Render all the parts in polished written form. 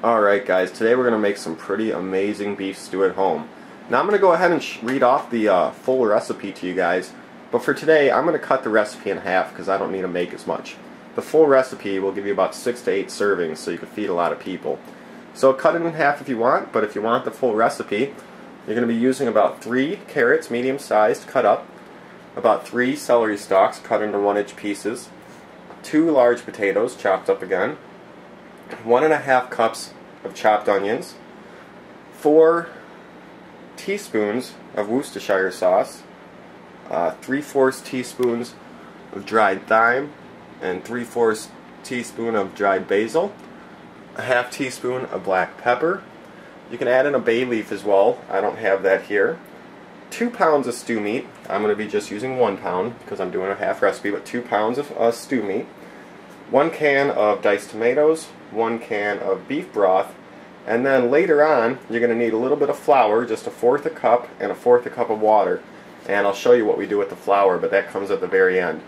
Alright guys, today we're going to make some pretty amazing beef stew at home. Now I'm going to go ahead and read off the full recipe to you guys, but for today I'm going to cut the recipe in half because I don't need to make as much. The full recipe will give you about 6 to 8 servings, so you can feed a lot of people. So cut it in half if you want, but if you want the full recipe, you're going to be using about 3 carrots, medium sized, cut up, about 3 celery stalks cut into 1-inch pieces, 2 large potatoes chopped up again, 1½ cups of chopped onions, 4 teaspoons of Worcestershire sauce, 3/4 teaspoons of dried thyme, and 3/4 teaspoon of dried basil, a ½ teaspoon of black pepper. You can add in a bay leaf as well. I don't have that here. 2 pounds of stew meat. I'm going to be just using 1 pound because I'm doing a half recipe, but 2 pounds of stew meat. 1 can of diced tomatoes, 1 can of beef broth, and then later on you're going to need a little bit of flour, just 1/4 a cup and 1/4 cup of water. And I'll show you what we do with the flour, but that comes at the very end.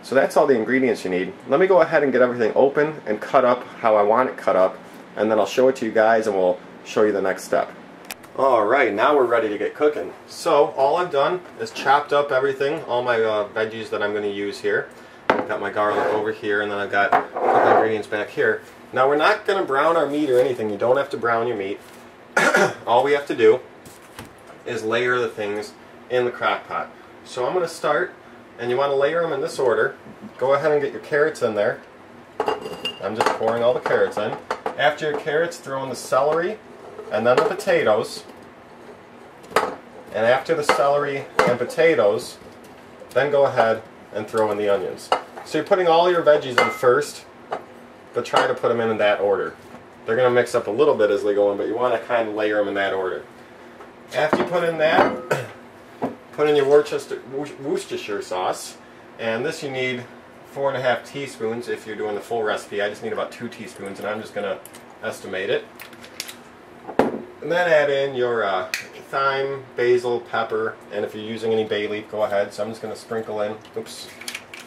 So that's all the ingredients you need. Let me go ahead and get everything open and cut up how I want it cut up, and then I'll show it to you guys and we'll show you the next step. Alright, now we're ready to get cooking. So all I've done is chopped up everything, all my veggies that I'm going to use here. I've got my garlic over here, and then I've got a couple ingredients back here. Now we're not going to brown our meat or anything. You don't have to brown your meat. All we have to do is layer the things in the crock pot. So I'm going to start, and you want to layer them in this order. Go ahead and get your carrots in there. I'm just pouring all the carrots in. After your carrots, throw in the celery and then the potatoes. And after the celery and potatoes, then go ahead and throw in the onions. So you're putting all your veggies in first, but try to put them in that order. They're going to mix up a little bit as they go in, but you want to kind of layer them in that order. After you put in that, put in your Worcestershire sauce, and this you need 4½ teaspoons if you're doing the full recipe. I just need about 2 teaspoons, and I'm just going to estimate it. And then add in your thyme, basil, pepper, and if you're using any bay leaf, go ahead. So I'm just going to sprinkle in, oops,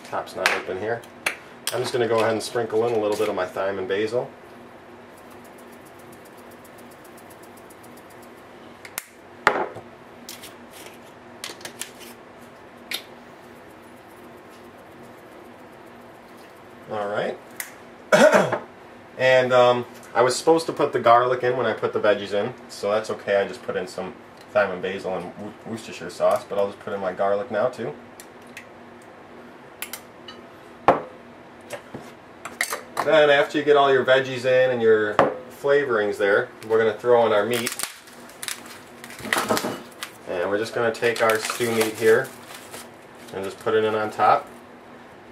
top's not open here. I'm just going to go ahead and sprinkle in a little bit of my thyme and basil. Alright. And I was supposed to put the garlic in when I put the veggies in, so that's okay. I just put in some thyme and basil and Worcestershire sauce, but I'll just put in my garlic now too. Then after you get all your veggies in and your flavorings there, we're going to throw in our meat. And we're just going to take our stew meat here and just put it in on top.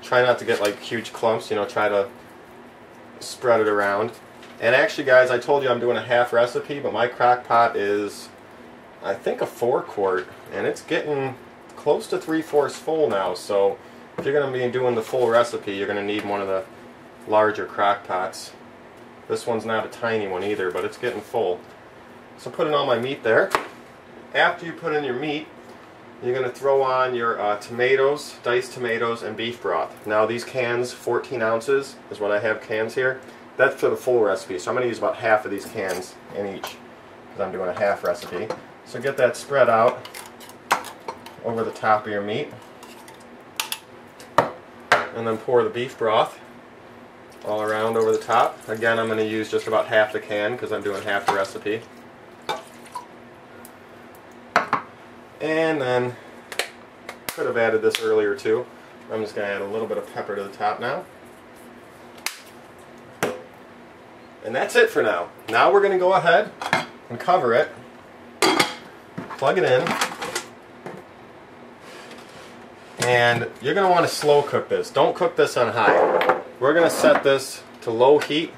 Try not to get like huge clumps, you know, try to spread it around. And actually guys, I told you I'm doing a half recipe, but my crock pot is, I think, a 4-quart, and it's getting close to 3/4 full now. So if you're going to be doing the full recipe, you're going to need one of the larger crock pots. This one's not a tiny one either, but it's getting full. So put in all my meat there. After you put in your meat, you're going to throw on your tomatoes, diced tomatoes, and beef broth. Now these cans, 14 ounces is what I have cans here. That's for the full recipe, so I'm going to use about half of these cans in each because I'm doing a half recipe. So get that spread out over the top of your meat. And then pour the beef broth all around over the top. Again, I'm going to use just about half the can because I'm doing half the recipe. And then, could have added this earlier too. I'm just going to add a little bit of pepper to the top now. And that's it for now. Now we're going to go ahead and cover it, plug it in, and you're going to want to slow cook this. Don't cook this on high. We're going to set this to low heat,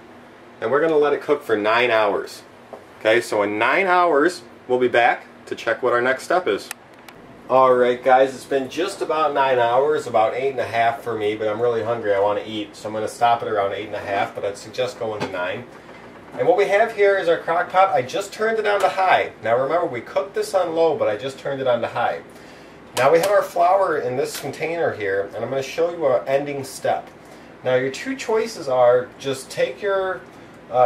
and we're going to let it cook for 9 hours. Okay, so in 9 hours, we'll be back to check what our next step is. Alright guys, it's been just about 9 hours, about 8½ for me, but I'm really hungry, I want to eat, so I'm going to stop at around 8½, but I'd suggest going to 9. And what we have here is our crock pot. I just turned it on to high. Now remember, we cooked this on low, but I just turned it on to high. Now we have our flour in this container here, and I'm going to show you our ending step. Now your two choices are just take your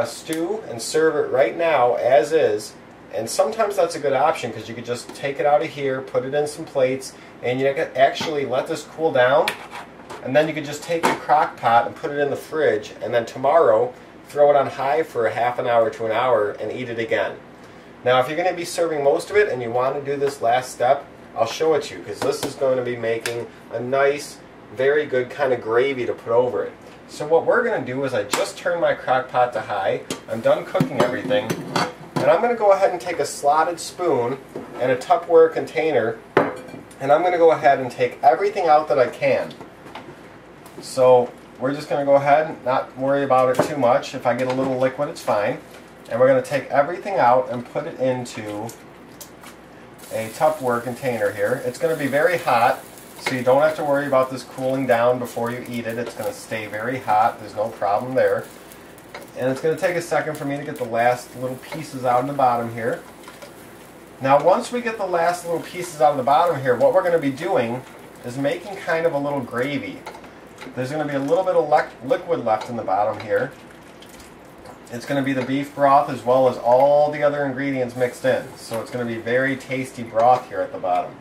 stew and serve it right now as is. And sometimes that's a good option because you could just take it out of here, put it in some plates, and you can actually let this cool down. And then you could just take your crock pot and put it in the fridge, and then tomorrow throw it on high for a half an hour to an hour and eat it again. Now if you're going to be serving most of it and you want to do this last step, I'll show it to you because this is going to be making a nice, very good kind of gravy to put over it. So what we're going to do is I just turned my crock pot to high. I'm done cooking everything. And I'm going to go ahead and take a slotted spoon and a Tupperware container, and I'm going to go ahead and take everything out that I can. So we're just going to go ahead and not worry about it too much. If I get a little liquid, it's fine. And we're going to take everything out and put it into a Tupperware container here. It's going to be very hot, so you don't have to worry about this cooling down before you eat it. It's going to stay very hot. There's no problem there. And it's going to take a second for me to get the last little pieces out of the bottom here. Now once we get the last little pieces out of the bottom here, what we're going to be doing is making kind of a little gravy. There's going to be a little bit of liquid left in the bottom here. It's going to be the beef broth as well as all the other ingredients mixed in. So it's going to be very tasty broth here at the bottom.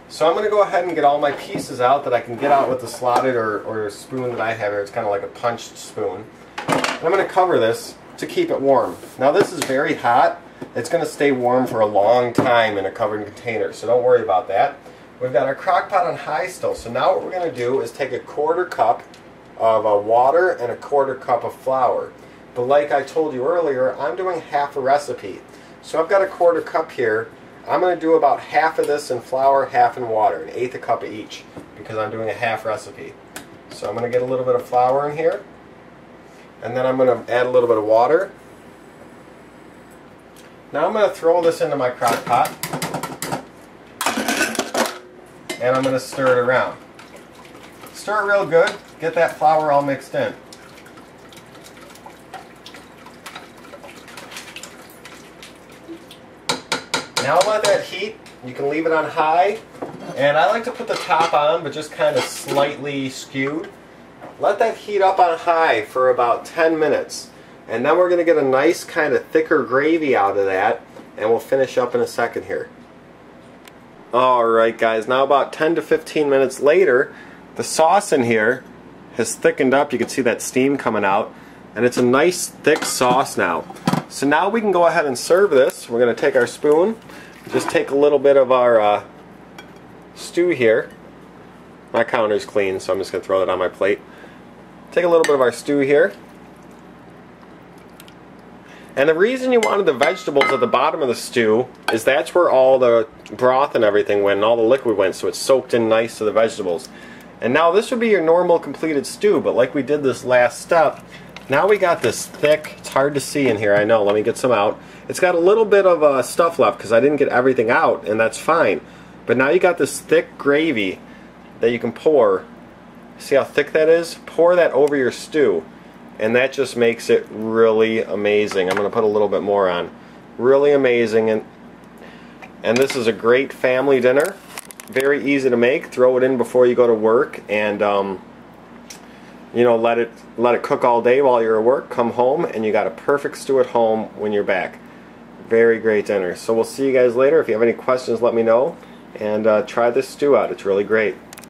So I'm going to go ahead and get all my pieces out that I can get out with the slotted or spoon that I have here. It's kind of like a punched spoon. And I'm going to cover this to keep it warm. Now this is very hot. It's going to stay warm for a long time in a covered container, so don't worry about that. We've got our crock pot on high still, so now what we're going to do is take a 1/4 cup of water and a 1/4 cup of flour. But like I told you earlier, I'm doing half a recipe. So I've got a 1/4 cup here. I'm going to do about half of this in flour, half in water, 1/8 cup of each, because I'm doing a half recipe. So I'm going to get a little bit of flour in here. And then I'm going to add a little bit of water. Now I'm going to throw this into my crock pot. And I'm going to stir it around. Stir it real good. Get that flour all mixed in. Now let that heat. You can leave it on high. And I like to put the top on, but just kind of slightly skewed. Let that heat up on high for about 10 minutes. And then we're going to get a nice kind of thicker gravy out of that. And we'll finish up in a second here. Alright guys, now about 10 to 15 minutes later, the sauce in here has thickened up. You can see that steam coming out. And it's a nice thick sauce now. So now we can go ahead and serve this. We're going to take our spoon, just take a little bit of our stew here. My counter's clean, so I'm just going to throw that on my plate. Take a little bit of our stew here. And the reason you wanted the vegetables at the bottom of the stew is that's where all the broth and everything went, and all the liquid went, so it's soaked in nice to the vegetables. And now this would be your normal completed stew, but like we did this last step, now we got this thick, it's hard to see in here, I know, let me get some out. It's got a little bit of stuff left because I didn't get everything out, and that's fine. But now you got this thick gravy that you can pour. See how thick that is? Pour that over your stew, and that just makes it really amazing. I'm going to put a little bit more on. Really amazing, and this is a great family dinner. Very easy to make. Throw it in before you go to work, and you know, let it cook all day while you're at work. Come home, and you got a perfect stew at home when you're back. Very great dinner. So we'll see you guys later. If you have any questions, let me know, and try this stew out. It's really great.